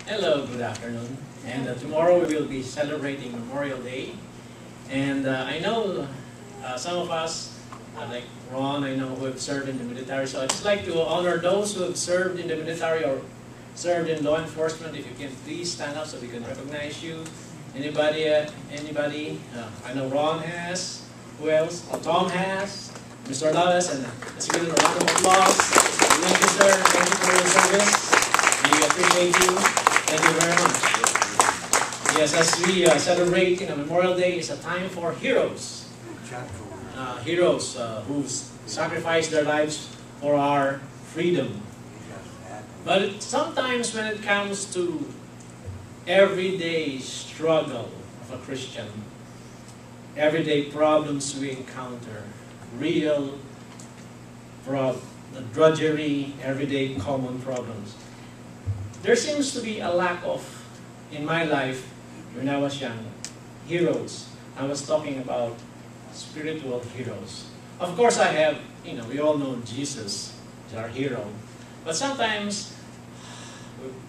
Hello, good afternoon. And tomorrow we will be celebrating Memorial Day. And I know some of us, like Ron, I know who have served in the military. So I'd just like to honor those who have served in the military or served in law enforcement. If you can please stand up so we can recognize you. Anybody? I know Ron has. Who else? Tom has. Mr. Lalas, and let's give it a round of applause. Thank you, sir. Thank you for your service. We appreciate you. Thank you very much. Yes, as we celebrate Memorial Day, is a time for heroes. Heroes who sacrificed their lives for our freedom. But sometimes when it comes to everyday struggle of a Christian, everyday problems we encounter, real drudgery, everyday common problems, there seems to be a lack of, in my life, when I was young, heroes. I was talking about spiritual heroes. Of course I have, we all know Jesus is our hero. But sometimes,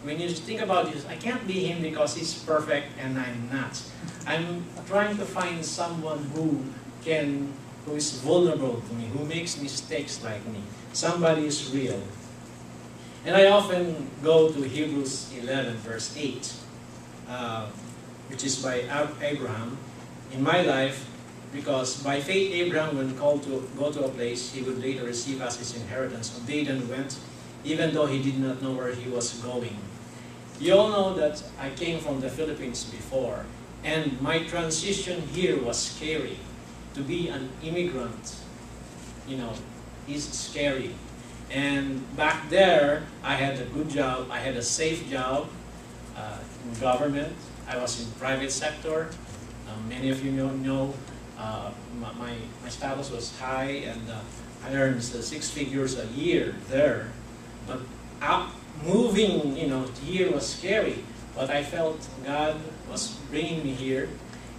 when you think about Jesus, I can't be him because he's perfect and I'm not. I'm trying to find someone who is vulnerable to me, who makes mistakes like me. Somebody is real. And I often go to Hebrews 11, verse 8, which is by Abraham. In my life, because by faith Abraham, when called to go to a place he would later receive as his inheritance, obeyed and went, even though he did not know where he was going. You all know that I came from the Philippines before, and my transition here was scary. To be an immigrant, is scary. And back there, I had a good job, I had a safe job in government. I was in private sector. Many of you know my status was high, and I earned 6 figures a year there. But moving, here was scary. But I felt God was bringing me here,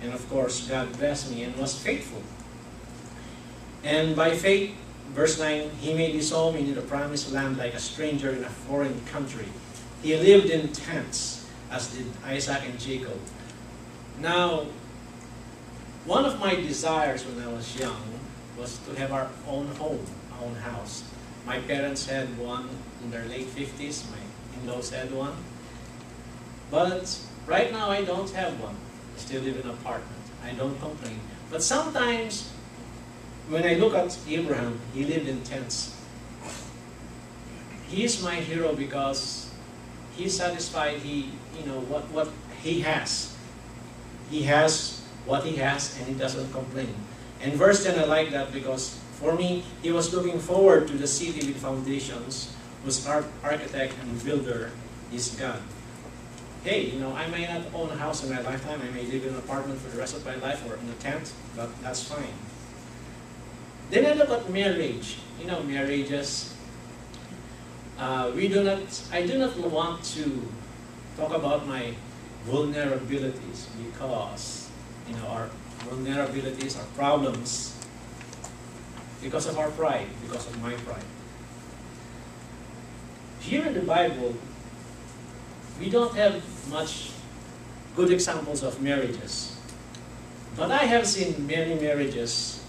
and of course, God blessed me and was faithful. And by faith, verse 9, he made his home in the promised land like a stranger in a foreign country. He lived in tents, as did Isaac and Jacob. Now, one of my desires when I was young was to have our own home, our own house. My parents had one in their late 50s. My in-laws had one. But right now, I don't have one. I still live in an apartment. I don't complain. But sometimes, when I look at Abraham, he lived in tents. He is my hero because he's satisfied. What he has. He has what he has, and he doesn't complain. And verse 10, I like that because for me, he was looking forward to the city with foundations, whose architect and builder is God. Hey, I may not own a house in my lifetime. I may live in an apartment for the rest of my life or in a tent, but that's fine. Then I look at marriage. Marriages. I do not want to talk about my vulnerabilities because, our vulnerabilities, our problems, because of our pride, because of my pride. Here in the Bible, we don't have much good examples of marriages. But I have seen many marriages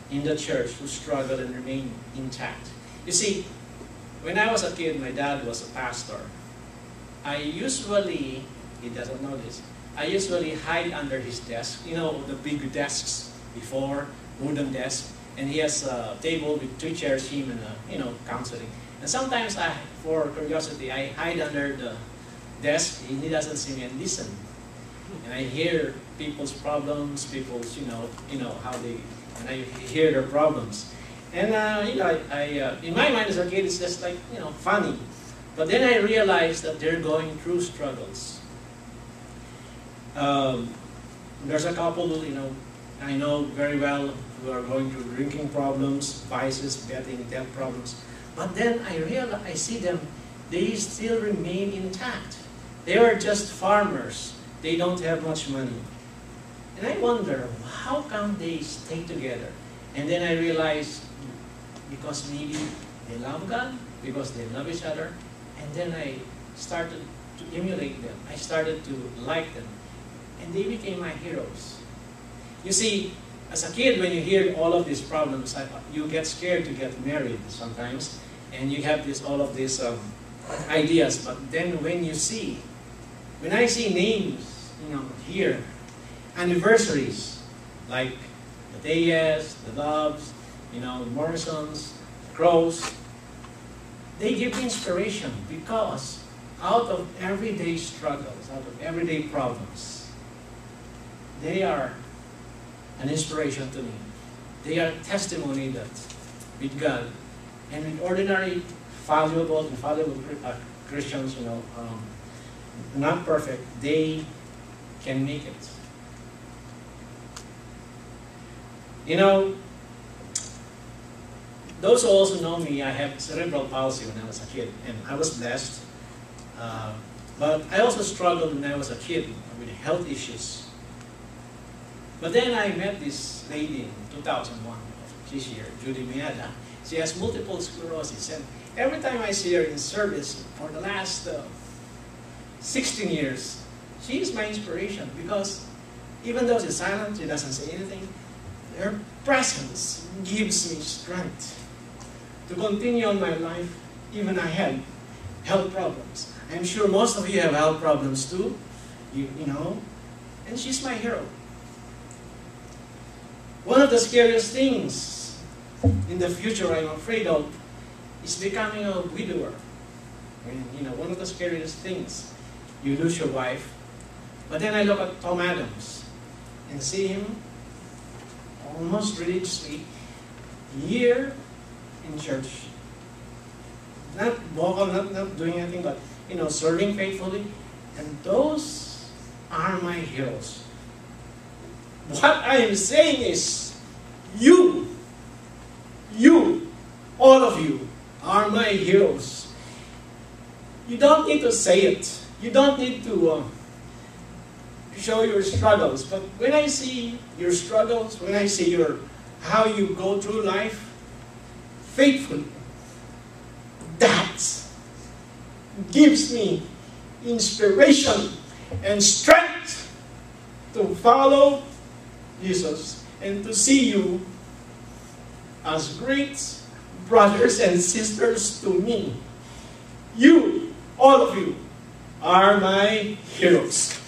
in the church who struggle and remain intact. You see, when I was a kid, my dad was a pastor. He doesn't know this, I usually hide under his desk, the big desks before, wooden desk, and he has a table with 3 chairs, him and, counseling. And sometimes, for curiosity, I hide under the desk, and he doesn't see me, and listen. And I hear people's problems, how they, and I hear their problems. And, in my mind as a kid, it's just like, funny. But then I realized that they're going through struggles. There's a couple, I know very well who are going through drinking problems, vices, betting, debt problems. But then I see them, they still remain intact. They are just farmers. They don't have much money. And I wonder, how come they stay together? And then I realized, because maybe they love God, because they love each other. And then I started to emulate them. I started to like them. And they became my heroes. You see, as a kid, when you hear all of these problems, you get scared to get married sometimes. And you have all of these ideas. But then when I see names, here, anniversaries, like the Deyes, the Dobbs, the Morrisons, the Crows, they give me inspiration because out of everyday struggles, out of everyday problems, they are an inspiration to me. They are testimony that with God and with ordinary, valuable Christians, not perfect, they can make it. Those who also know me, I have cerebral palsy when I was a kid, and I was blessed. But I also struggled when I was a kid with health issues. But then I met this lady in 2001, she's here, Judy Miada. She has multiple sclerosis, and every time I see her in service for the last 16 years, she is my inspiration because even though she's silent, she doesn't say anything, her presence gives me strength to continue on my life, even I had health problems. I'm sure most of you have health problems too, and she's my hero. One of the scariest things in the future I'm afraid of is becoming a widower. One of the scariest things, you lose your wife. But then I look at Tom Adams and see him almost religiously here in church. Not vocal, not doing anything, but serving faithfully. And those are my heroes. What I am saying is, you, all of you, are my heroes. You don't need to say it. You don't need to show your struggles. But when I see your struggles, when I see how you go through life faithfully, that gives me inspiration and strength to follow Jesus and to see you as great brothers and sisters to me. You, all of you, are my heroes.